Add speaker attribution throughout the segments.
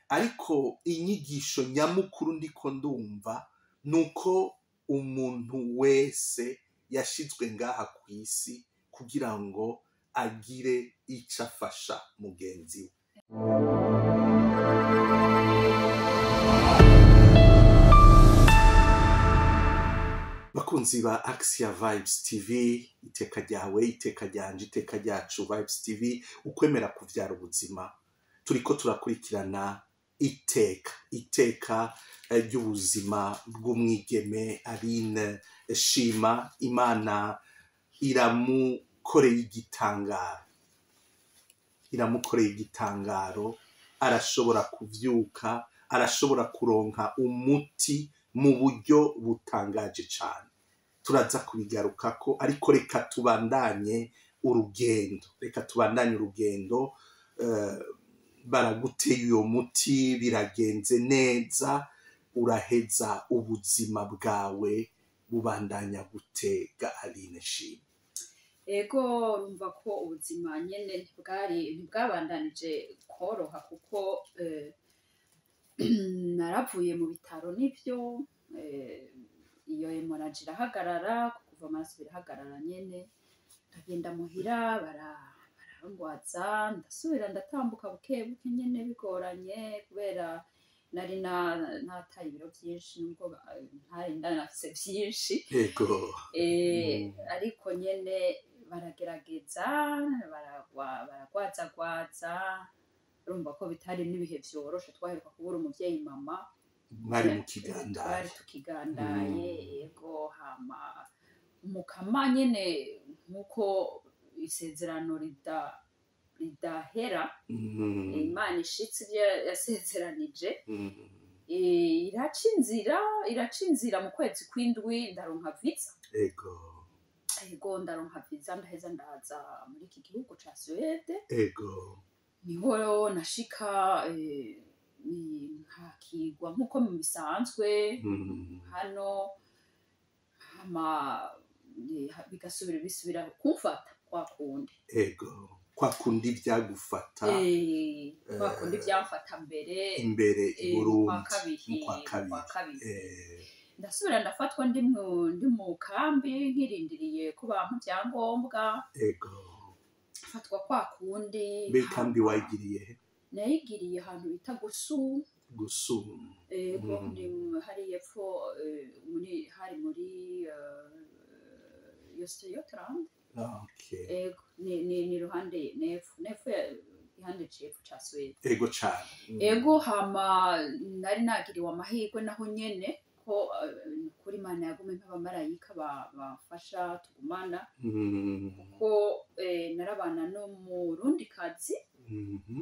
Speaker 1: ariko inyigisho nyamukuru ndiko ndumva nuko umuntu wese yashizwe ngaha ku isi kugira ngo agire ico afasha mugenzi we. Bakunzi ba Axia Vibes TV, iteka ryawe, iteka ryanje, iteka ryacu Vibes TV, ukwemera kuvyara ubuzima. Turiko turakurikirana iteka ry'ubuzima bw'umwigeme Aline Shima. Imana iramukoreye igitangaro, arashobora kuvyuka, arashobora kuronka umuti mu buryo butangaje cyane. Turaza kubigarukako, ariko reka tubandanye urugendo. Baraguteye uyo muti, biragenze neza, uraheza ubuzima bwawe bubandanya gutega Aline Shima.
Speaker 2: Ego numva ko ubuzima nyene ntibwabandanije koroha kuko naravuye mu bitaro n'ivyo iyo hemorrhage irahagarara, kuva amaraso birahagarara nyene, ndagenda muhira barangwaza, ndasubira ndatambuka buke buke nyene bigoranye kubera nari nataye ibiro vyinshi nubwo ntari ndanafise vyinshi.
Speaker 1: Ego.
Speaker 2: Ariko nyene baragerageza baragwazagwaza, urumva ko bitari n'ibihe vyoroshe. Twaheruka kubura umuvyeyi mama,
Speaker 1: mwari mu kigandaye,
Speaker 2: twari tukigandaye. Ego, hama umukama nyene nkuko isezerano ridahera, Imana ishitse ivyo yasezeranije, iraca inzira mu kwezi kw'indwi ndaronka visa. Ego ndaronka visa, ndaheza ndaza muri iki gihugu ca Suède.
Speaker 1: Ego.
Speaker 2: Niho nashika nkakigwa nkuko bisanzwe hano, hama bisubira kumfata kwa kundi.
Speaker 1: Ego, kwa kundi vyagufata.
Speaker 2: Kwa kundi vyamfata mbere
Speaker 1: i Burundi
Speaker 2: kwa kabiri. Ndasubira ndafatwa ndi mu kambi nkirindiriye ko bampa ivyangombwa.
Speaker 1: Ego.
Speaker 2: Fatwa kwa kundi.
Speaker 1: Mbe kambi wayigiriye?
Speaker 2: Nayigiriye ahantu bita Gusu. Ego, hari epfo hari muri Yostrand.
Speaker 1: Okay.
Speaker 2: Ego, ni ruhande nefu ihande cepfo ca Suède.
Speaker 1: Ego cane.
Speaker 2: Ego, hama nari nagiriwe amahirwe naho nyene ko kuri Imana yagume nk'abamarayika bafasha tugumana, kuko narabana n'umurundikazi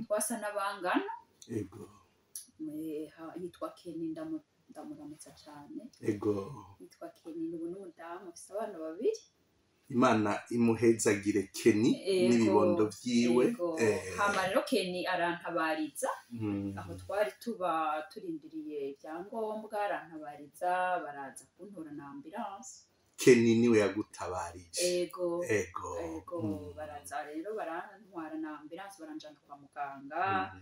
Speaker 2: twasa n'abangana.
Speaker 1: Ego.
Speaker 2: Yitwa Kenny, ndamuramutsa cane.
Speaker 1: Ego.
Speaker 2: Yitwa Kenny, n'ubu n'umudamu afise abana babiri.
Speaker 1: Imana imuhezagire Kenny n'ibibondo vyiwe.
Speaker 2: Hama rero Kenny arantabariza aho twari tuba turindiriye ivyangombwa, arantabariza, baraza kuntora na ambulance.
Speaker 1: Kenny niwe yagutabarije?
Speaker 2: Ego, baraza rero barantwara na ambulance, baranjana kwa muganga.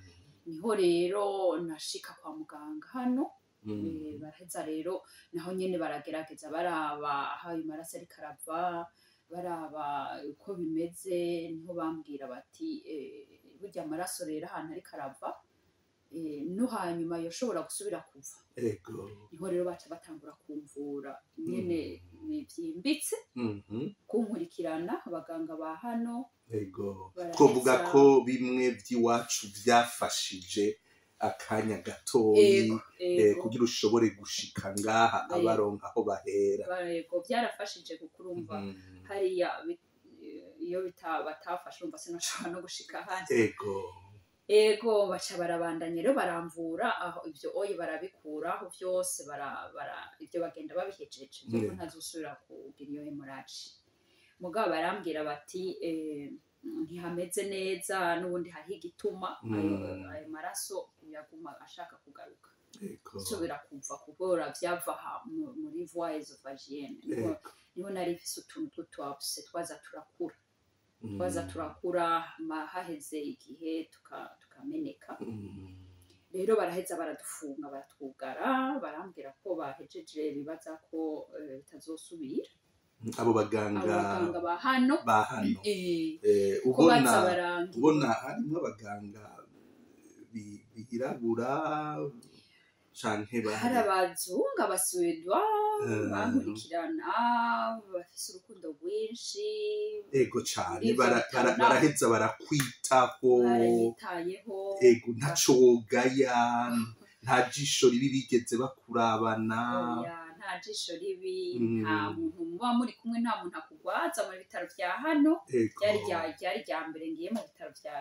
Speaker 2: Niho rero nashika kwa muganga hano. Baraheza rero naho nyene baragerageza baraba aho amaraso ariko arava, baraba uko bimeze. Niho bambwira bati burya amaraso rero ahantu ariko arava no hanyuma yoshobora gusubira kuva. Niho rero baca batangura kumvura nyene bivyimbitse, kunkurikirana abaganga ba hano.
Speaker 1: Twovuga ko bimwe vy'iwacu vyafashije akanya gatoyi kugira ushobore gushika ngaha abaronka aho bahera.
Speaker 2: Ego, vyarafashije kuko urumva hariya iyo batafashe urumva sinashobora no gushika hano. Ego, baca barabandanya rero baramvura, aho ivyo barabikuraho vyose, ivyo bagenda babihejeje vyuko ntazosubira kugira iyo hemorrhage. Mugabo barambwira bati ntihameze neza, n'ubundi hariho igituma ayo maraso yaguma ashaka kugaruka, subira kuva kubora vyava muri voie esophagienne. Niho nari mfise utuntu tw'utwabuse twaza turakura haheze igihe tukameneka. Rero rero baraheza baradufunga baratwugara barambwira ko bahejeje bibaza ko bitazosubira
Speaker 1: abo baganga
Speaker 2: ba hano
Speaker 1: ubona harimo abaganga birabura canke
Speaker 2: hari abazungu abasuwedwa bankurikirana bafise urukundo rwinshi
Speaker 1: ego cane baraheza barakwitaho
Speaker 2: barayitayeho
Speaker 1: ego ntaco wogaya nta jisho ribi bigeze bakurabana
Speaker 2: nta jisho ribi nta muntu muba muri kumwe nta muntu akugwaza mu bitaro vya hano ryari rya mbere ngiye mu bitaro vya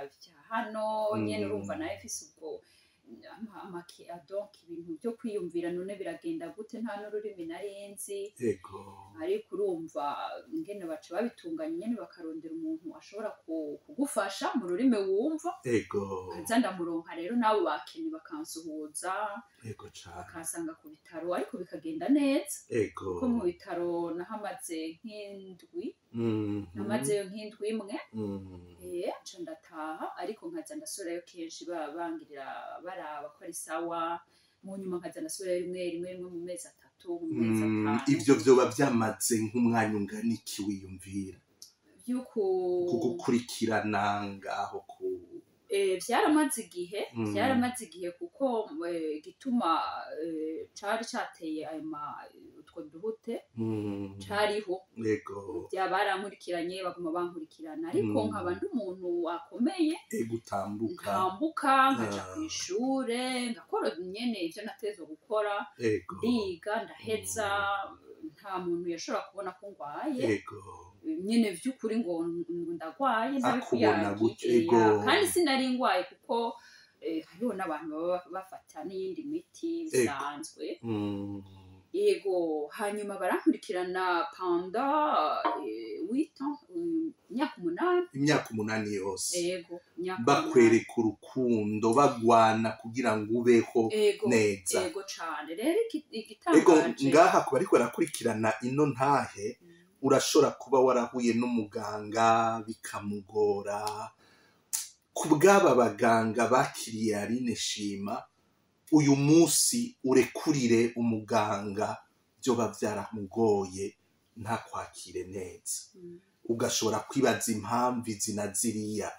Speaker 2: hano nyene urumva nawe mfise ubwo donc ibintu byo kwiyumvira none biragenda gute nta n'ururimi narenzi ariko urumva ingene baca babitunganya nyene bakarondera umuntu ashobora kugufasha mu rurimi wumva kaza ndamuronka rero nabo bakenye bakansuhuza bakansanga ku bitaro ariko bikagenda neza kuko mu bitaro nahamaze nk'indwi namazeyo nk'indwi imwe nca ndataha ariko nkaza ndasubirayo kenshi bangirira baraba ko ari sawa mu nyuma nkaza ndasubirayo rimwe mu mezi 3 mu mezi 5
Speaker 1: ivyo vyoba vyamaze nk'umwanya ungana iki wiyumvira kugukurikirana ngaho ku
Speaker 2: vyaramaze igihe kuko gituma cari cateye utwo duhute cariho barankurikiranye baguma bankurikirana ariko nkaba ndi umuntu wakomeye gutambuka nkaja kw'ishure ngakora nyene ivyo natezwe gukora ndiga ndaheza nta muntu yashobora kubona ko ngwaye nyene vy'ukuri ngo ndagwaye
Speaker 1: ntabikuyagira
Speaker 2: kandi sinari ngwaye kuko hariho n'abantu baba bafata n'iyindi miti bisanzwe yego hanyuma barankurikirana panda 8 ans imyaka 8
Speaker 1: yose bakwereka urukundo bagwana kugira ngo ubeho neza
Speaker 2: yego cane rero igitangaje
Speaker 1: ngaha kuba ariko barakurikirana ino ntahe urashobora kuba warahuye n'umuganga bikamugora ku bw'aba baganga bakiriye Aline Shima uyu munsi urekurire umuganga byoba byaramugoye nta kwakire neza ugashobora kwibaza impamvu izina ziriya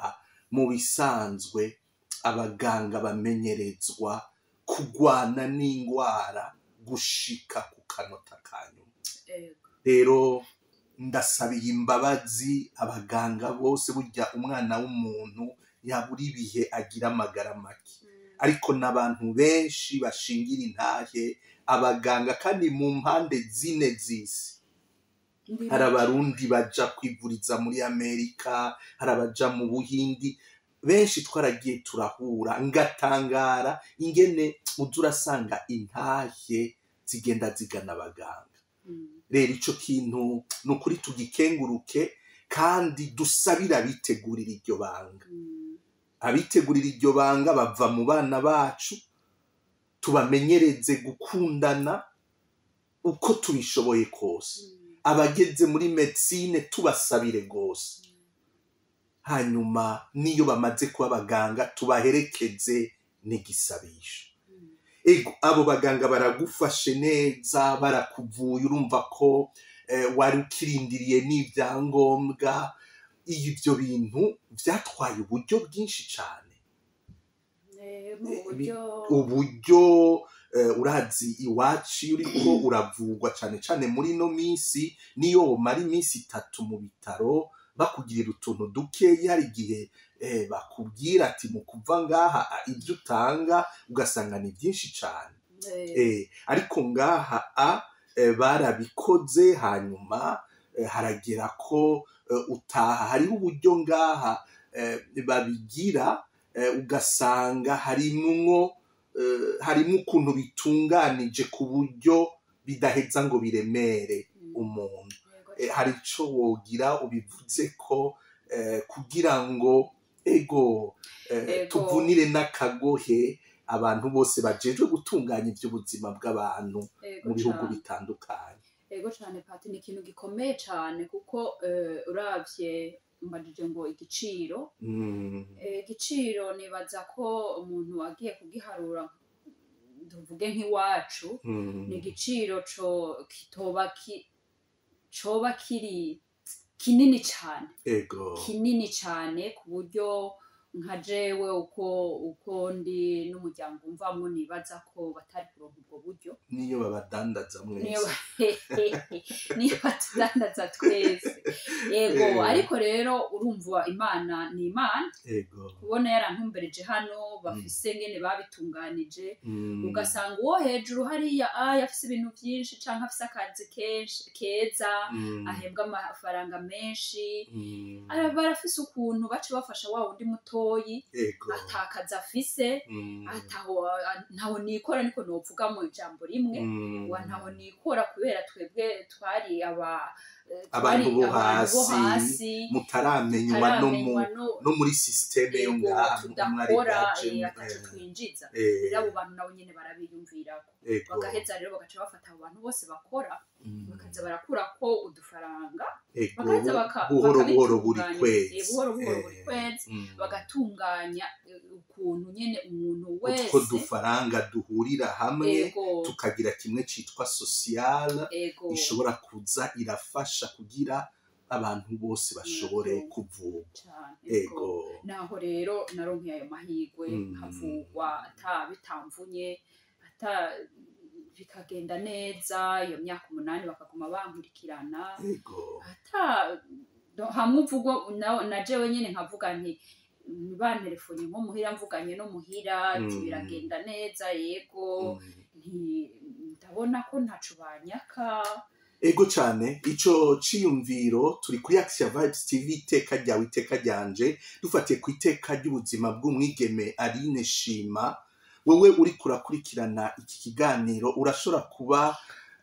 Speaker 1: mu bisanzwe abaganga bamenyerezwa kugwana n'ingwara gushika ku kanota kanyuma rero ndasabiye imbabazi abaganga bose burya umwana w'umuntu yabura ibihe agira amagara make ariko n'abantu benshi bashingira intahe abaganga kandi mu mpande zine z'isi hari abarundi baja kwivuriza muri Amerika hari abaja mu Buhindi benshi twaragiye turahura ngatangara ingene uzurasanga intahe zigenda zigana abaganga rero ico kintu nukuri tugikenguruke kandi dusabira bitegurira iryo banga abitegurira iryo banga bava mu bana bacu tubamenyereze gukundana uko tubishoboye kose abageze muri medicine tubasabire gose hanyuma niyo bamaze kuba abaganga tubaherekeze n'igisabisho abo baganga baragufashe neza barakuvuye urumva ko wari ukirindiriye n'ibyangombwa ibyo bintu byatwaye uburyo bwinshi cyane uburyo urazi iwacu uriko uravugwa cyane cyane muri no minsi niyo umara iminsi 3 mu bitaro bakugirira utuntu dukeya hari igihe bakubwira ati mu kuva ngaha ibyo utanga ugasanga ni byinshi cyane ariko ngaha barabikoze hanyuma haragera ko utaha hariho uburyo ngaha babigira ugasanga harimo ukuntu bitunganije ku buryo bidaheza ngo biremere umuntu hari ico wogira ubivuze ko kugira ngo tuvunire n'akagohe abantu bose bajejwe gutunganya iby'ubuzima bw'abantu mu bihugu bitandukanye
Speaker 2: ego cyane Pati ni ikintu gikomeye cyane kuko uravye mbajije ngo igiciro igiciro nibaza ko umuntu agiye kugiharura tuvuge nk'iwacu ni igiciro coba kiri kinini cyane kinini cyane ku buryo nka jewe uko ndi n'umuryango umvamo nibaza ko batari kuronka ubwo buryo
Speaker 1: niyo babadandaza mwese
Speaker 2: niyo batudandaza twese yego ariko rero urumva Imana ni Imana kubona yarantumbereje hano bafise ngene babitunganije ugasanga uwo hejuru hariya yafise ibintu byinshi canke afise akazi keza ahembwa amafaranga menshi barafise ukuntu bace bafasha wa wundi muto atakaza afise ntaho nikora niko novuga mu ijambo rimwe ntaho nikora kubera twebwe twari
Speaker 1: abantu bo hasi mutaramenywa no muri systeme yo ngaha
Speaker 2: tudakora ataco twinjiza rero abo bantu nabo nyene barabiyumvirako bagaheza rero bagaca bafata abo bantu bose bakora bakaza barakurako udufaranga bakaza
Speaker 1: buhoro buri kwezi
Speaker 2: bagatunganya ukuntu nyene umuntu wese
Speaker 1: utwo dufaranga duhurira hamwe tukagira kimwe citwa social ishobora kuza irafasha kugira abantu bose bashobore kuvuga
Speaker 2: naho rero naronkeye ayo mahigwe nkavugwa bitamvunye bikagenda neza iyo myaka 8 bakaguma bankurikirana hamwe uvugo na jewe nyene nkavuga nti bantelefone nko muhira mvuganye no muhira biragenda neza yego ndabona ko ntaco banyaka
Speaker 1: ego cyane ico ciyumviro turi kuri Action Vibes TV iteka ryawe iteka ryanje dufatiye ku iteka ry'ubuzima bw'umwigeme Aline Shima wewe uri kurakurikirana iki kiganiro urashobora kuba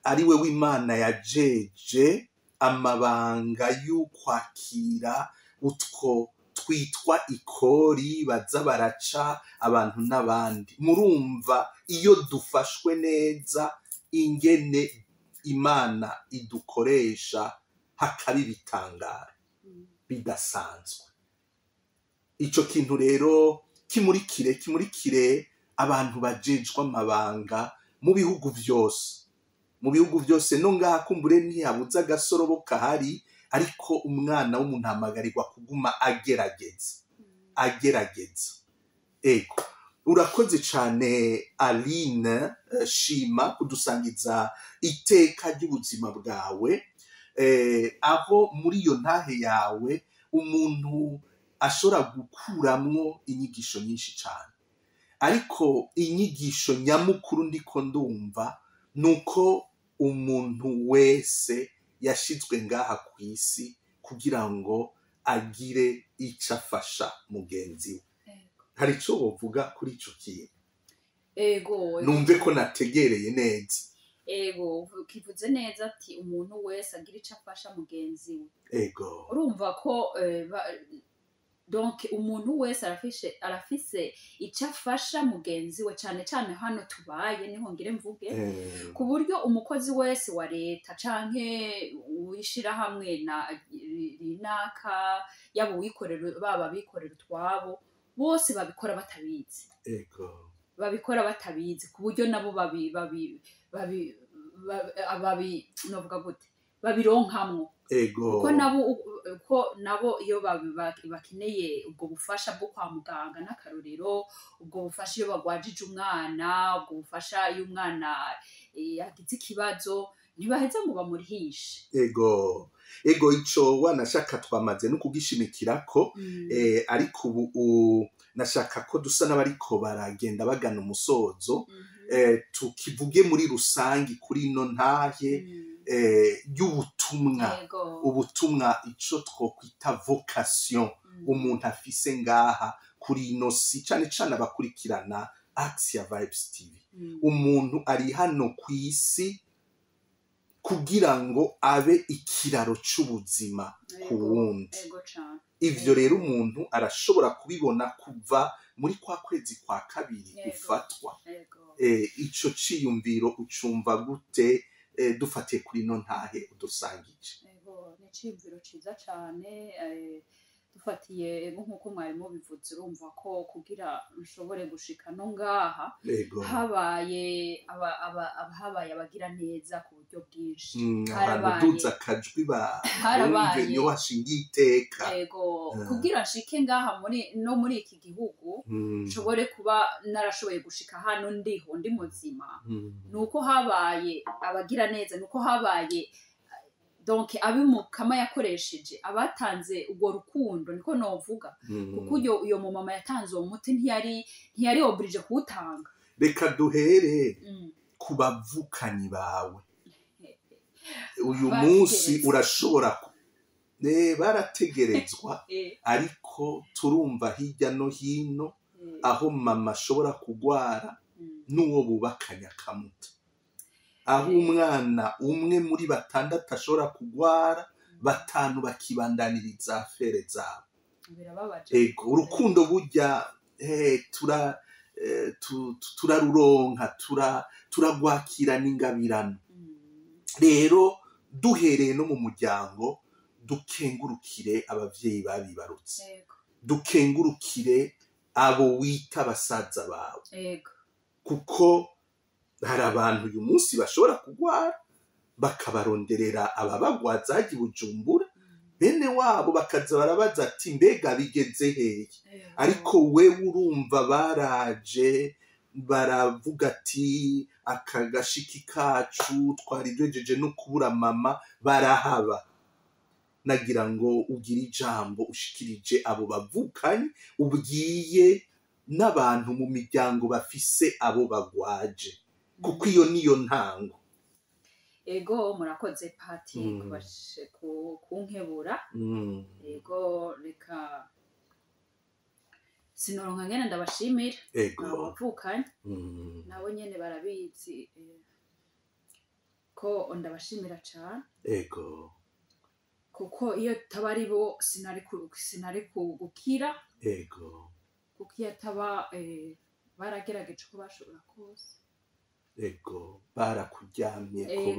Speaker 1: ari we w'Imana yajeje amabanga y'ukwakira utwo twitwa ikori baza baraca abantu n'abandi murumva iyo dufashwe neza ingene Imana idukoresha hakabi bitangara bidasanzwe ico kintu rero kimurikire abantu bajejwe amabanga mu bihugu byose no ngaha kumbure ntiyabuza agasorobo kahari ariko umwana w'umuntu hamagarirwa kuguma agerageza ego urakoze cyane Aline Shima kudusangiza iteka ry'ubuzima bwawe aho muri iyo ntahe yawe umuntu ashobora gukuramwo inyigisho nyinshi cyane ariko inyigisho nyamukuru ndiko ndumva nuko umuntu wese yashizwe ngaha ku isi kugira ngo agire icyo afasha mugenzi we hari icyo wovuga kuri ico kintu numve ko nategereye neza
Speaker 2: kivuze neza ati umuntu wese agira icyo afasha mugenzi we urumva ko donc umuntu wese arafise icyo afasha mugenzi we cyane cyane hano tubaye niho ngire mvuge ku buryo umukozi wese wa leta canke wishira hamwe na rinaka yabo wikorera baba bikorera utwabo bose babikora batabizi babikora batabizi ku buryo nabo novuga gute babironkamwo ko nabo iyo bakeneye ubwo bufasha bwo kwa muganga n'akarorero ubwo bufasha iyo bagwajije umwana ubwo bufasha iyo umwana yagize ikibazo ntibaheze ngo bamurihishe
Speaker 1: ego ico wanashaka twamaze no kugishimikirako ariko ubu nashaka ko dusa n'abariko baragenda bagana umusozo tukivuge muri rusangi kuri no ntahe ubutumwa ico twokwita vocation umuntu afise ngaha kuri ino si cane abakurikirana Action Vibes TV umuntu ari hano ku isi kugira ngo abe ikiraro c'ubuzima ku wundi ivyo rero umuntu arashobora kubibona kuva muri kwa kwezi kwa kabiri gufatwa ico ciyumviro ucumva gute dufatiye kuri no ntahe udusangije
Speaker 2: ni ciyumviro ciza cane dufatiye nk'uko mwarimu bivuze urumva ko kugira nshobore gushika no ngaha habaye abagira neza ku buryo bwinshi
Speaker 1: harabaye akajwi barumve niyo washingiye iteka
Speaker 2: yego kugira nshike ngaha muri iki gihugu nshobore kuba narashoboye gushika hano ndi muzima nuko habaye abagira neza nuko habaye donc abimukama yakoresheje abatanze ubwo rukundo niko novuga kuko uyo mu mama yatanze uwo muti ntiyari oblige kuwutanga.
Speaker 1: Reka duhere ku bavukanyi bawe uyu munsi urashobora barategerezwa ariko turumva hirya no hino aho mama ashobora kugwara n'uwo bubakanya akamuta, aho umwana umwe muri 6 ashobora kugwara 5 bakibandaniriza afere zabo. Ego urukundo burya turaruronka turagwakira n'ingabirano. Rero duhereye no mu muryango dukengurukire abavyeyi babibarutse, dukengurukire abo wita basaza bawe, kuko hari abantu uyu munsi bashobora kugwara bakabaronderera ababagwaza haji Bujumbura bene wabo bakaza barabaza ati mbega bigeze hehe, ariko wewe urumva baraje baravuga ati akagashiki kacu twari dwejeje no kubura mama barahaba. Nagira ngo ugire ijambo ushikirije abo bavukanye ubwiye n'abantu mu miryango bafise abo bagwaje, kuko iyo niyo ntango.
Speaker 2: Ego murakoze Pati kubashe kunkebura. Ego reka sinoronka ngene ndabashimira abavukanye nabo nyene barabizi ko ndabashimira cyane.
Speaker 1: Ego
Speaker 2: kuko iyo tabari bo sinari kugukira.
Speaker 1: Ego
Speaker 2: kuko iyo taba baragerageje ko bashobora kose.
Speaker 1: Ego barakuryamye ko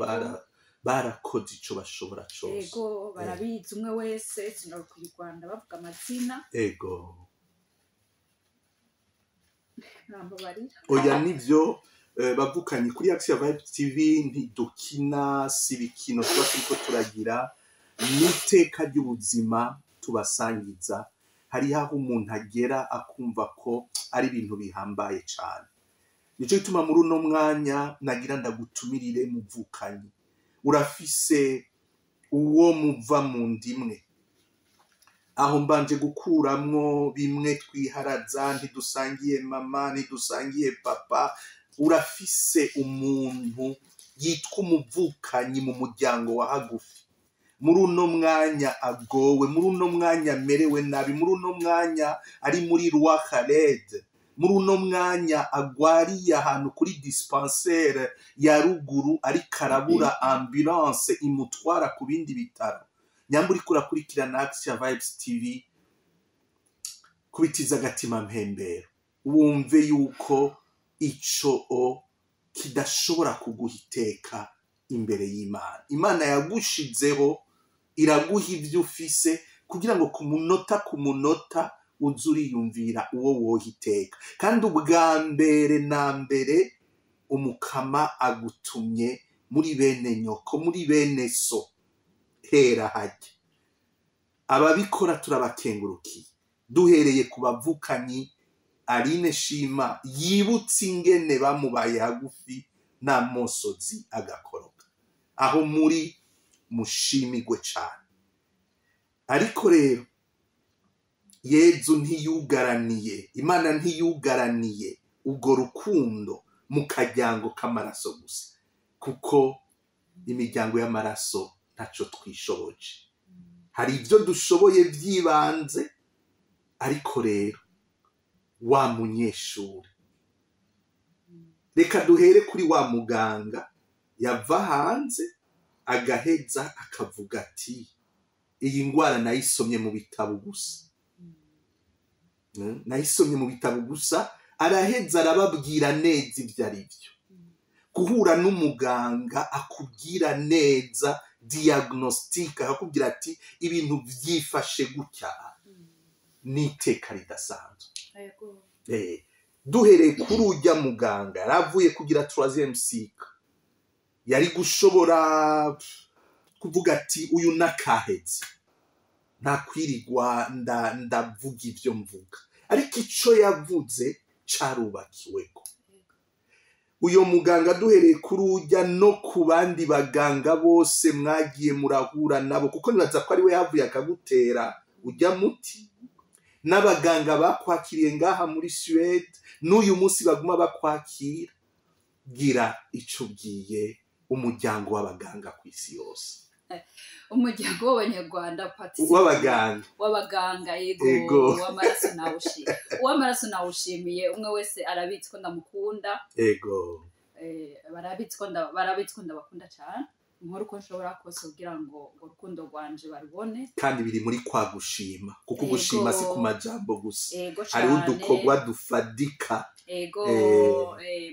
Speaker 1: barakoze ico bashobora cyose.
Speaker 2: Ego barabizi umwe wese sinari ku Rwanda bavuga amazina.
Speaker 1: Ego
Speaker 2: nambabarira
Speaker 1: oya nivyo bavukanye kuri Action Vibe TV ntidukina sibikino tuba turiko turagira n'iteka ry'ubuzima tubasangiza. Hari aho umuntu agera akumva ko ari ibintu bihambaye cyane. Nico gituma muri uno mwanya nagira ndagutumirire muvukanye, urafise uwo muva mu ndimwe, aho mbanje gukuramwo bimwe twiharaza ntidusangiye mama ntidusangiye papa. Urafise umuntu yitwa umuvukanyi mu muryango wa hagufi, muri uno mwanya agowe, muri uno mwanya merewe nabi, muri uno mwanya ari muri Roi Khaled, muri uno mwanya agwariye ahantu kuri dispensaire ya ruguru ariko arabura ambulance imutwara ku bindi bitaro. Nyamburi kurakurikirana Action Vibes TV kubitiza agatima mpembero, wumve yuko ico kidashobora kuguhiteka imbere y'Imana. Imana yagushizeho iraguha ivyo ufise kugira ngo ku munota uzuriyumvira uwo wohiteka. Kandi ubwa mbere na mbere umukama agutumye muri bene nyoko, muri bene so, hera hajya. Ababikora turabakengurukiye, duhereye ku bavukanyi Aline Shima yibutse ingene bamubaye hagufi na Mosozi agakoroka, aho muri mushimigwe cyane. Ariko rero Yezu ntiyugaraniye, Imana ntiyugaraniye ubwo rukundo mu kajyango k'amaraso gusa, kuko imiryango y'amaraso ntaco twishoboje. Hari ibyo dushoboye byibanze, ariko rero wa munyeshuri, reka duhere kuri wa muganga yava hanze agaheza akavuga ati iyi ngwara nayisomye mu bitabo gusa, nayisomye mu bitabo gusa. Araheza arababwira neza ibyo ari byo. Guhura n'umuganga akubwira neza diagnostic, akakubwira ati ibintu byifashe gutya, n'iteka ridasanzwe. Duhereye kuri ujya muganga yaravuye kugira 3e cycle, yari gushobora kuvuga ati uyu nakahetse ntakwirigwa ndavuga ibyo mvuga, ariko ico yavuze carubakiweko. Uyo muganga duhereye kuri ujya no ku bandi baganga bose mwagiye murahura nabo, kuko nibaza ko ari we yavuye akagutera ujya muti, n'abaganga bakwakiriye ngaha muri Suède n'uyu munsi baguma bakwakira. Gira ico ubwiye umuryango w'abaganga ku isi yose.
Speaker 2: Umuryango w'abanyarwanda
Speaker 1: w'abaganga
Speaker 2: yego uw'amaraso nawushimiye. Umwe wese arabitse ko ndamukunda, barabitse ko ndabakunda cyane, nkora uko nshobora kose kugira ngo urukundo rwanje barubone, kandi
Speaker 1: biri muri kwa gushima, kuko gushima si ku majambo gusa, hariho udukorwa dufadika.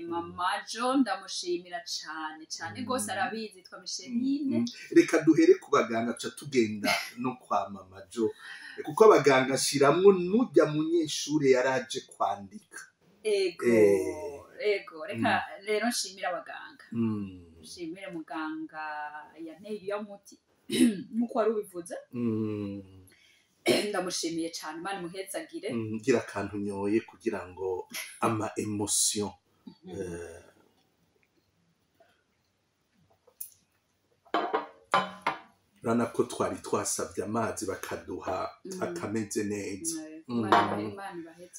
Speaker 2: Mama Jo ndamushimira cyane cyane rwose, arabizi, yitwa Micheline.
Speaker 1: Reka duhere ku baganga ca tugenda no kwa Mama Jo, kuko abaganga ashiramwo n'ujya munyeshure yaraje kwandika.
Speaker 2: Reka rero nshimira abaganga. Nshimire muganga yanteye iyo muti nkuko wari ubivuze. Ndamushimiye cyane, Imana imuhezagire.
Speaker 1: Gira akantu nyoye kugira ngo ama emotion urana ko twari twasabye amazi bakaduha akameze neza.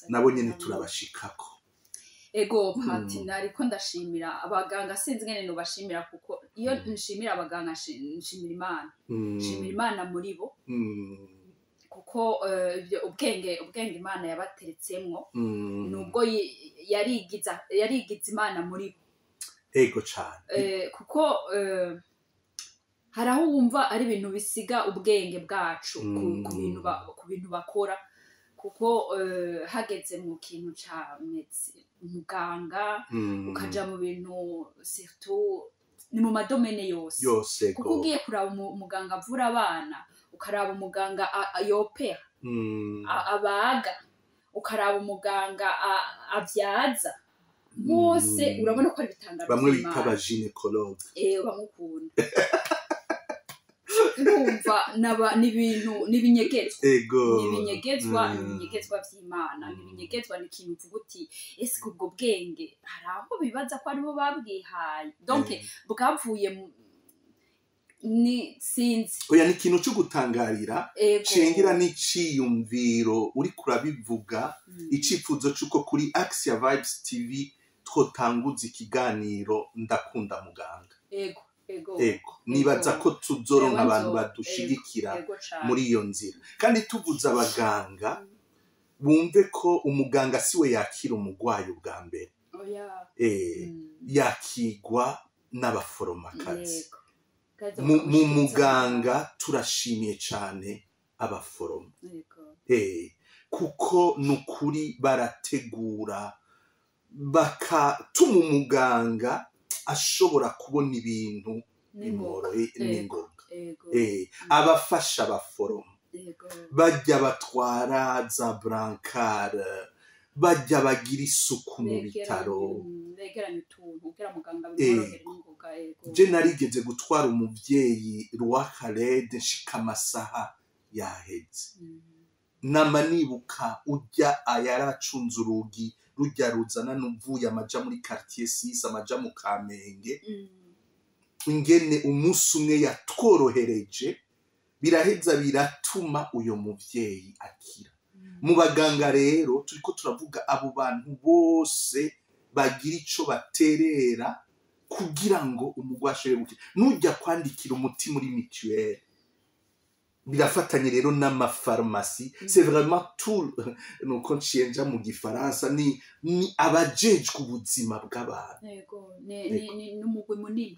Speaker 1: Nabo nyene turabashikako.
Speaker 2: Pati ariko ndashimira abaganga, sinzi ngene no bashimira, kuko iyo nshimira abaganga nshimira Imana. Nshimira Imana muri bo, kuko ubwenge Imana yabateretsemwo, nubwo yarigiza Imana muri bo.
Speaker 1: Cyane.
Speaker 2: Kuko hari aho wumva ari ibintu bisiga ubwenge bwacu ku bintu bakora, kuko hageze mu kintu ca muganga ukaja mu bintu surtout ni mu madomene yose, kuko ugiye kuraba umuganga avura abana, ukaraba umuganga yopera, abaga, ukaraba umuganga abyaza, bose urabona ko ari bitangaro.
Speaker 1: Bamwe bita aba gynecologue.
Speaker 2: Bamukunda. Urumva n'ibinyegezwa. N'ibinyegezwa vy'Imana, n'ibinyegezwa n'ikintu uvuga uti ese ubwo bwenge hari aho bibaza ko aribo babwihaye, donc bwavuye ni sinzi.
Speaker 1: Oya, ni ikintu cyo gutangarira, cengira n'iciyumviro uri kurabivuga, icifuzo cyuko kuri Axia Vibes TV twotanguza ikiganiro ndakunda muganga. Nibaza ko tuzoronka abantu badushigikira muri iyo nzira, kandi tuvuza abaganga bumve ko umuganga siwe yakira umugwayi ubwa mbere. Yakigwa n'abaforomakazi. Mu muganga turashimiye cyane abaforoma, kuko nukuri barategura bakatuma umuganga ashobora kubona ibintu n'ingoga. Abafasha abaforoma bajya batwara za brancard, bajya bagira isuku mu bitaro. Je narigeze gutwara umuvyeyi Roi Khaled nshika amasaha yaheze, nama nibuka ujya ayaracunze urugi rujya ruzana n'uvuye amaja muri quartier 6 amaja mu Kamenge, ingene umunsi umwe yatworohereje, biraheza biratuma uyo muvyeyi akira. Mu baganga rero turiko turavuga abo bantu bose bagira ico baterera kugira ngo umugwayi ashobore gukira. Nujya kwandikira umuti muri mutuelle, birafatanye rero n'amafarumasi. C'est vraiment tout, nuko nciyenja mu gifaransa, ni abajejwe ubuzima bw'abantu.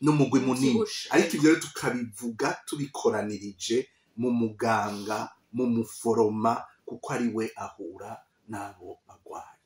Speaker 1: N'umugwi munini. Ariko ibyo rero tukabivuga tubikoranirije mu muganga, mu muforoma, kuko ari we ahura n'abo bagwayi.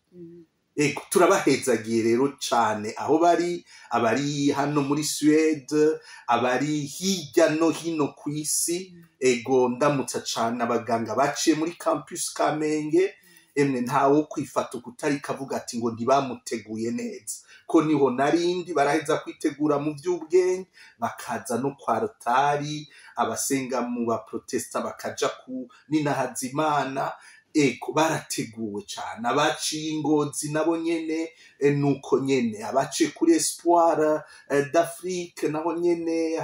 Speaker 1: ego turabahezagiye rero cane aho bari abari hano muri Suède abari hirya no hino kw'isi ego ndamutsa cane abaganga baciye muri campus Kamenge emwe ntawo kwifata ukutari kavuga ati ngo ntibamuteguye neza ko niho narindi baraheza kwitegura mu by'ubwenge bakaza no kwa rotari abasenga mu ba protesta bakaja ku ninahazimana eko barateguwe cyane abaciye Ingozi nabo nyene nuko nyene abaciye kuri Espoir d'Afrique nabo nyene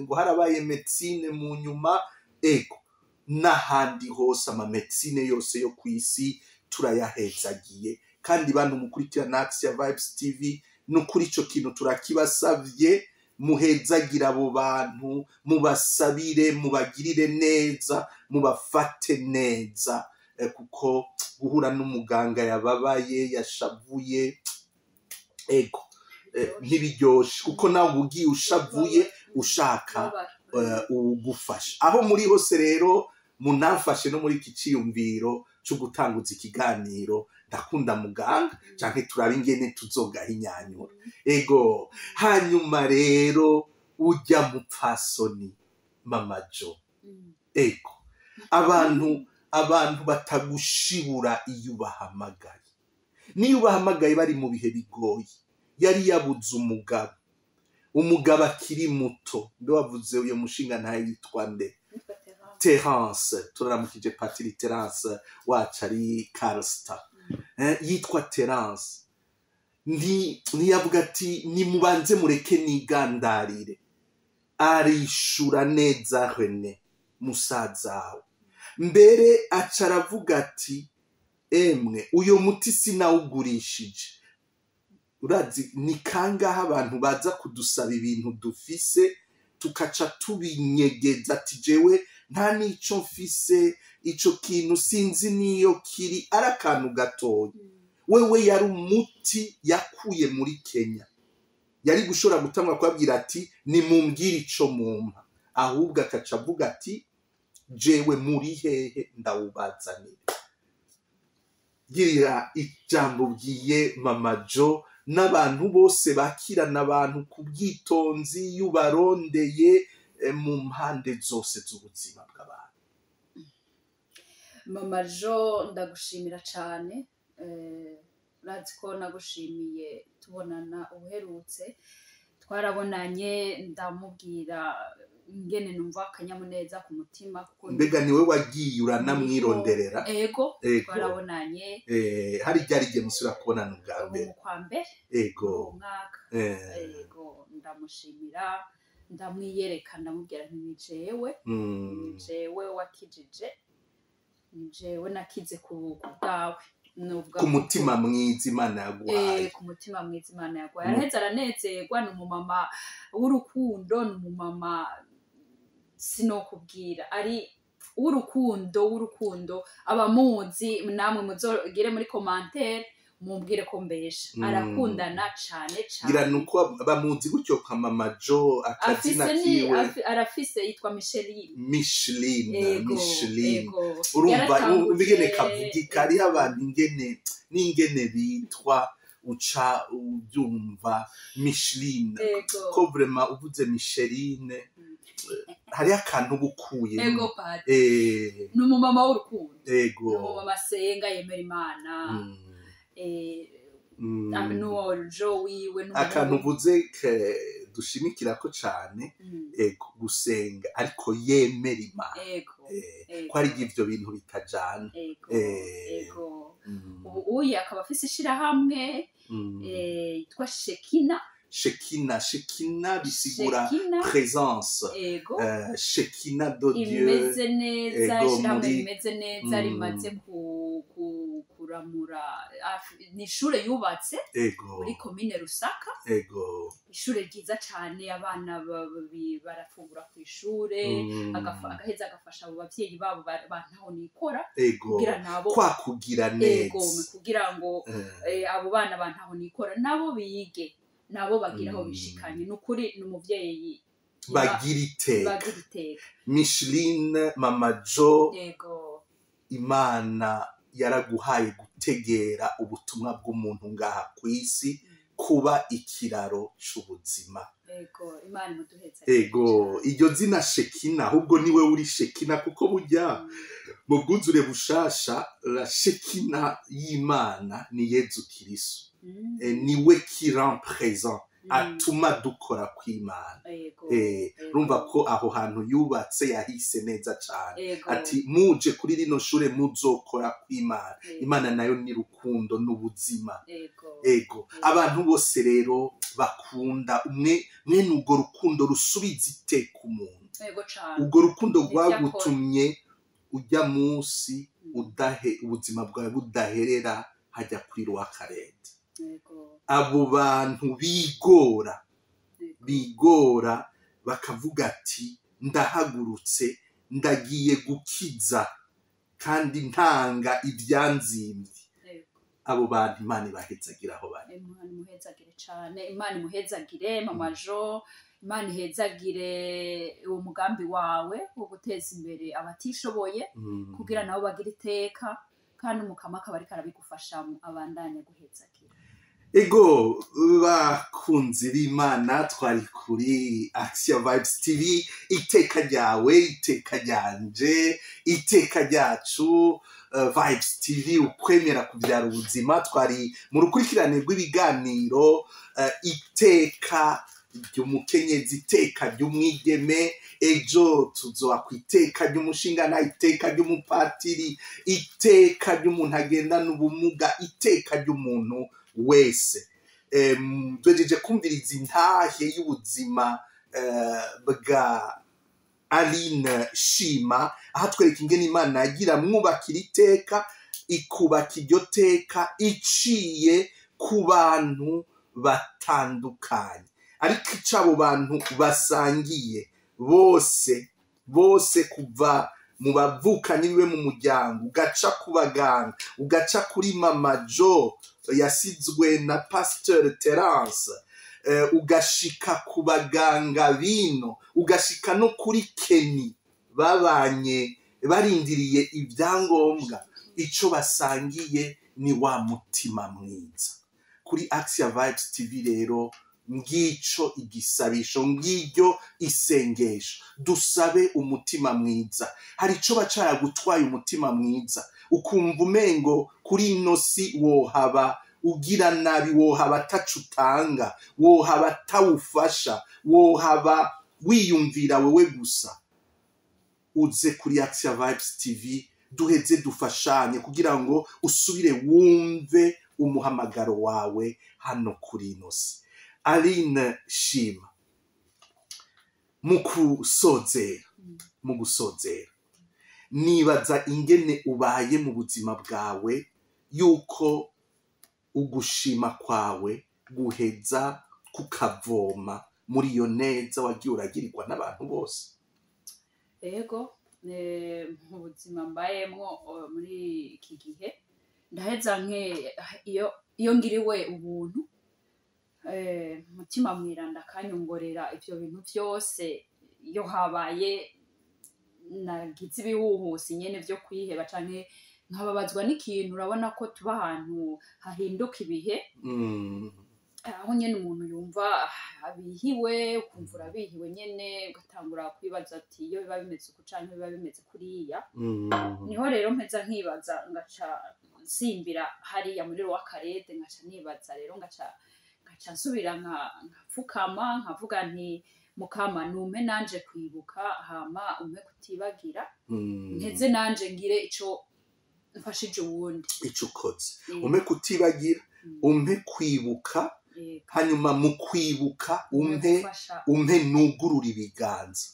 Speaker 1: ngo harabaye medicine mu nyuma eko n'ahandi hose ama medicine yose yo kw'isi turayahezagiye kandi bantu mukurikirana Action Vibes TV no kuri ico kintu turakibasavye muhezagira abo bantu mubasabire mubagirire neza mubafate neza kuko guhura n'umuganga yababaye yashavuye ego ntibiryoshe kuko nawe ugiye ushavuye ushaka ugufasha aho muri hose rero munafashe no muri iki ciyumviro cyo gutanguza ikiganiro ndakunda muganga canke turabe ingene tuzogaha inyanyura ego hanyuma rero ujya mupfasoni Mama Jo ego abantu batagushibura iyo ubahamagaye niyo ubahamagaye bari mu bihe bigoye yari yabuze umugabo akiri muto ndo wavuze uyo mushinga ntaye yitwa nde Terence turaramukije Patiri Terence wacu ari Karlstad yitwa Terence ntiyavuga ati nimubanze mureke nigandarire arishura neza Rene musazawe mbere acaravuga ati emwe uyo muti sinawugurishije urazi ni kangaha abantu baza kudusaba ibintu dufise tukaca tubinyegeza ati jewe nta nico mfise ico kintu sinzi niyo kiri arakantu gatoya wewe yari umuti yakuye muri Kenya yari gushora gutamwa kwabwira ati nimumbwire ico mumpa ahubwo akaca avuga ati jewe muri hehe ndawubazanira girira ijambo bwiye Mama Jo n'abantu bose bakirana abantu ku bwitonzi yubarondeye mu mpande zose z'ubuzima bw'abantu.
Speaker 2: Mama Jo ndagushimira cyane urazi ko nagushimiye tubonana uherutse twarabonanye ndamubwira ingene numva akanyamuneza ku mutima kuko
Speaker 1: mbega niwe wagiye uranamwironderera
Speaker 2: ego twarabonanye
Speaker 1: hari ryari gihe musura kubonana ubwa mbere
Speaker 2: mu kwa mbere
Speaker 1: ego
Speaker 2: umwaka ego ndamushimira ndamwiyereka ndamubwira nti nijewe wakijije nijewe nakize ku bwawe
Speaker 1: ku mutima mwiza Imana yaguhaye
Speaker 2: ku mutima mwiza Imana yaguhaye araheza aranezerwa ni umumama w'urukundo ni umumama sinokubwira ari w'urukundo abamuzi namwe muzogere muri commentaire mumbwire ko mbesha arakundana cyane
Speaker 1: gira nuko bamuzi gutyo kwa Mama Jo akazina kiwe
Speaker 2: arafise yitwa Micheline
Speaker 1: urumva ubigene kavugika ari abantu ingene bitwa uca ubyumva Micheline ko vraiment uvuze Micheline hari akantu bukuye
Speaker 2: n'umumama w'urukundo
Speaker 1: ego
Speaker 2: n'umumama senga yemera Imana nuwo Jo wiwe
Speaker 1: akantu uvuze dushimikira ko cyane ego gusenga ariko yemera Imana ko ari ivyo bintu bitajana
Speaker 2: ego ubu akaba afise ishirahamwe yitwa
Speaker 1: Shekina bisigura présence Shekina de Dieu
Speaker 2: imeze neza ishirahamwe rimeze neza rimaze kuramura ni ishure yubatse muri commune Rusaka ishure ryiza cyane abana barafungura ku ishure agaheza agafasha abo bavyeyi babo bantaho nikora
Speaker 1: kugira nabo kwakugira neza
Speaker 2: kugira ngo abo bana bantaho nikora nabo bige nabo bagira aho bishikanye nukuri n'umuvyeyi
Speaker 1: bagira iteka Micheline Mama Jo Imana yaraguhaye gutegera ubutumwa bw'umuntu ngaha ku isi kuba ikiraro c'ubuzima. Ego iryo zina Shekina ahubwo niwe uri Shekina kuko burya mu bwuzure bushasha la Shekina y'Imana ni Yezu Kristo. Niwe qui rend présent atuma dukora kw'Imana. Rumva ko aho hantu yubatse yahise neza cyane. Ati muje kuri rino shure muzokora kw'Imana. Imana nayo ni rukundo n'ubuzima. Ego abantu bose rero bakunda mwene urwo rukundo rusubiza iteka umuntu. Urwo rukundo rwagutumye ujya munsi ubuzima bwawe budaherera hajya kuri Rwakarede. Abo bantu bigora bakavuga ati ndahagurutse ndagiye gukiza kandi ntanga ibyanzimvye. Abo bantu Imana ibahezagira aho bari.
Speaker 2: Imana imuhezagire cyane, Imana imuhezagire Mama Jo, Imana ihezagire uwo mugambi wawe wo guteza imbere abatishoboye kugira nabo bagira iteka kandi umukama akaba ariko arabigufasha abandanya guhezagira.
Speaker 1: Ego bakunzi b'Imana twari kuri Action Vibes TV, iteka ryawe, iteka ryanje, iteka ryacu. Vibes TV ukwemera kubyara ubuzima, twari mu rukurikirane rw'ibiganiro iteka ry'umukenyezi, iteka ry'umwigeme, ejo tuzoa ku iteka ry'umushingana, iteka ry'umupatiri, iteka ry'umuntu agendana ubumuga, iteka ry'umuntu wese. Twejeje kumviriza intahe y'ubuzima bwa Aline Shima, aha twereka ingene Imana yagira mwubakira iteka, ikubaka iryo teka iciye ku bantu batandukanye, ariko icabo bantu basangiye bose kuva mu bavukanyi biwe mu muryango, ugaca ku baganga, ugaca kuri Mama Jo yasizwe na Pasteur Terence, ugashika ku baganga bino, ugashika no kuri Keni babanye barindiriye ibyangombwa. Ico basangiye ni wa mutima mwiza. Kuri Action Vibes TV rero ngico igisabisho, ngiryo isengesho, dusabe umutima mwiza. Hari ico bacara gutwaye umutima mwiza, ukumva umengo kuri ino si wohaba ugira nabi, wohaba atacutanga, wohaba atawufasha, wohaba wiyumvira wewe gusa. Uze kuri Action Vibes TV duheze dufashanye kugira ngo usubire wumve umuhamagaro wawe hano kuri ino si. Aline Shima, mu gusozera nibaza ingene ubaye mu buzima bwawe, yuko ugushima kwawe guheza kukavoma muri iyo neza wagiye uragirirwa n'abantu bose.
Speaker 2: Ego mu buzima mbayemwo muri iki gihe ndaheza iyo ngiriwe ubuntu, mutima mwiranda kanyongorera ivyo bintu byose, iyo habaye nagize ibihuhusi nyene vyo kwiheba canke nkababazwa n'ikintu, urabona ko tuba ahantu hahinduka ibihe, aho nyene umuntu yumva abihiwe, ukumva urabihiwe nyene, ugatangura kwibaza ati iyo biba bimeze uku canke biba bimeze kuriya. Niho rero mpeza nkibaza, ngaca nsimbira hariya muri Rwakarede, ngaca nibaza rero, ngaca nsubira nkapfukama nkavuga nti Mukama numpe nanje kwibuka, hama umpe kutibagira, nteze nanje ngire ico mfashije uwundi,
Speaker 1: ico ukoze. Umpe kutibagira, umpe kwibuka, hanyuma mu kwibuka umpe nugurura ibiganza.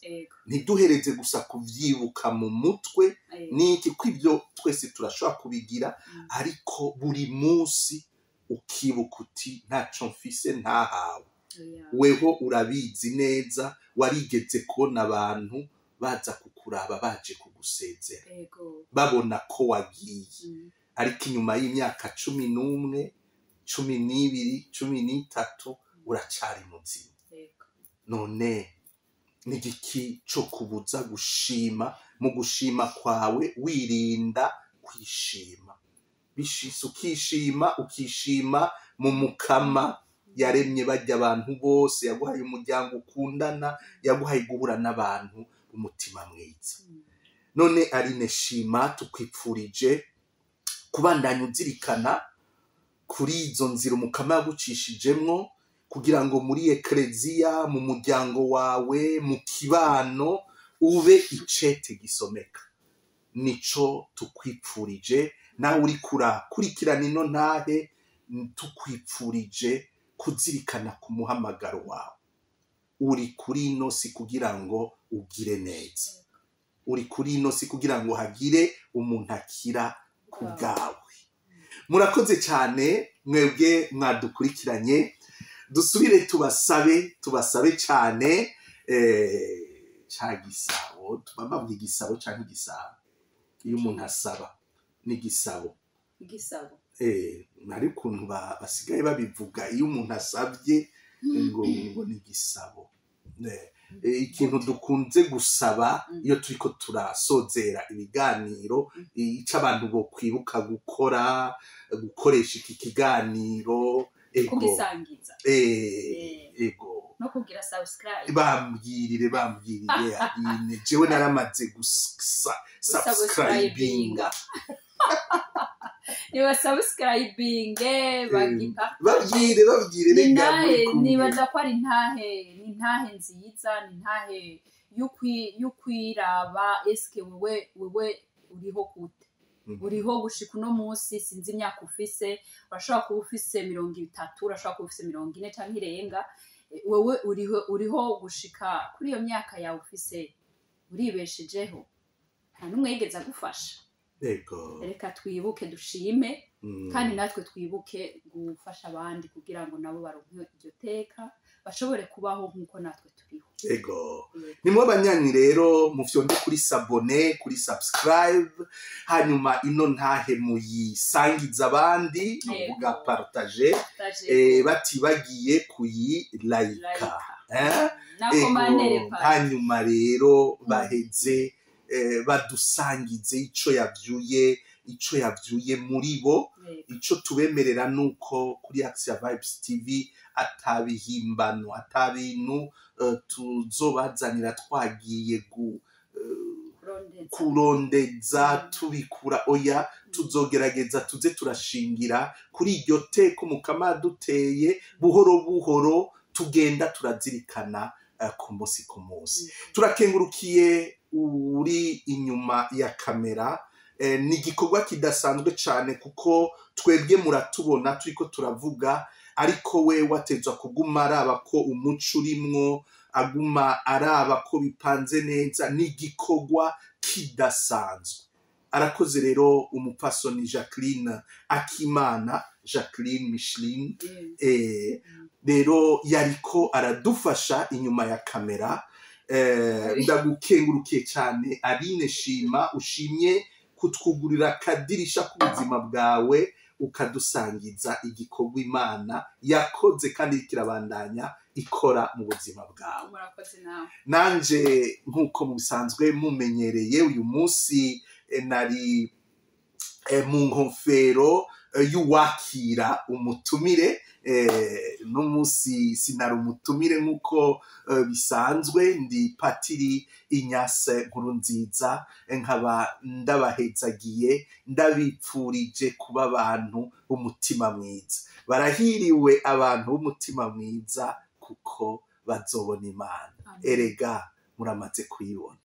Speaker 1: Ntiduhereze gusa kuvyibuka mu mutwe niki, kw'ivyo twese turashobora kubigira, ariko buri munsi ukibuka uti ntaco mfise ntahawe. Weho urabizi neza, warigeze kubona abantu baza kukuraba baje kugusezera, babona ko wagiye, ariko inyuma y'imyaka 11, 12, 13 uracari muzima. None nigiki co kubuza gushima? Mu gushima kwawe wirinda kwishima. bishise ukishima mu mukama yaremye bajya abantu bose, yaguhaye umuryango ukundana, yaguhaye guhura n'abantu umutima mwiza. None Aline Shima, tukwipfurije kubandanya uzirikana kuri izo nzira umukama yagucishijemwo, kugira ngo muri ekleziya, mu muryango wawe, mu kibano ube icete gisomeka. Nico tukwipfurije, nawe uri kurikirana ino ntahe, tukwipfurije kuzirikana ku muhamagaro wawe. Uri kuri ino si kugira ngo ugire neza, uri kuri ino si kugira ngo hagire umuntu akira ku bwawe. Murakoze cyane mwebwe mwadukurikiranye, dusubire tubasabe cyane ca gisabo, tubababwa igisabo canke igisabo. Iyo umuntu asaba ni igisabo. Nari ukuntu basigaye babivuga, iyo umuntu asabye ngo ni igisabo. Ikintu dukunze gusaba iyo turiko turasozera ibiganiro, ico abantu bo kwibuka gukoresha iki kiganiro,
Speaker 2: kugisangiza,
Speaker 1: no kugira subscribe. Bambwirire Aline, jewe naramaze subscribinga.
Speaker 2: Niba subscribinge
Speaker 1: babwire
Speaker 2: nibaza ko ari intahe nziza, ni intahe y'ukwiraba. Eske wewe uriho gute? Uriho gushika uno munsi? Sinzi imyaka ufise, urashobora kuba ufise 30, urashobora kuba ufise 40 canke irenga. Wewe uriho gushika kuri iyo myaka yawe ufise, uribeshejeho? Nta numwe yigeze agufasha? Reka twibuke dushime, kandi natwe twibuke gufasha abandi kugira ngo nabo baronke iryo teka, bashobore kubaho nk'uko natwe turiho. Nimwe abanyanyi rero mufyonde kuri sabone, kuri subscribe, hanyuma ino ntahe muyisangiza abandi, muvuga partage, batibagiye kuyilaika. Hanyuma rero baheze badusangize ico yavyuye muri bo. Ico tubemerera nuko kuri Axiya Vibes TV atabihimbano, atabintu tuzobazanira twagiye kurondeza tubikura. Oya, tuzogerageza tuze turashingira kuri iryo teko umukama duteye, buhoro buhoro tugenda turazirikana ku munsi ku munsi. Turakengurukiye uri inyuma ya kamera, ni igikorwa kidasanzwe cyane kuko twebwe muratubona turiko turavuga, ariko we watezwa kuguma araba ko umuco urimwo, aguma araba ko bipanze neza. Ni igikorwa kidasanzwe. Arakoze rero umupfasoni Jacqueline Akimana, Jacqueline Micheline, rero yariko aradufasha inyuma ya kamera. Ndagukengurukiye cyane Aline Shima, ushimye kutwugurira akadirisha k'ubuzima bwawe, ukadusangiza igikorwa Imana yakoze kandi kirabandanya ikora mu buzima bwawe. Nanje nk'uko mubisanzwe mumenyereye, uyu munsi nari mu nkofero y'uwakira umutumire. No munsi sinari umutumire nk'uko bisanzwe, ndi Patiri Ignace Nkurunziza, nkaba ndabahezagiye, ndabipfurije kuba abantu b'umutima mwiza. Barahiriwe abantu b'umutima mwiza kuko bazobona Imana. Erega muramaze kuyibona.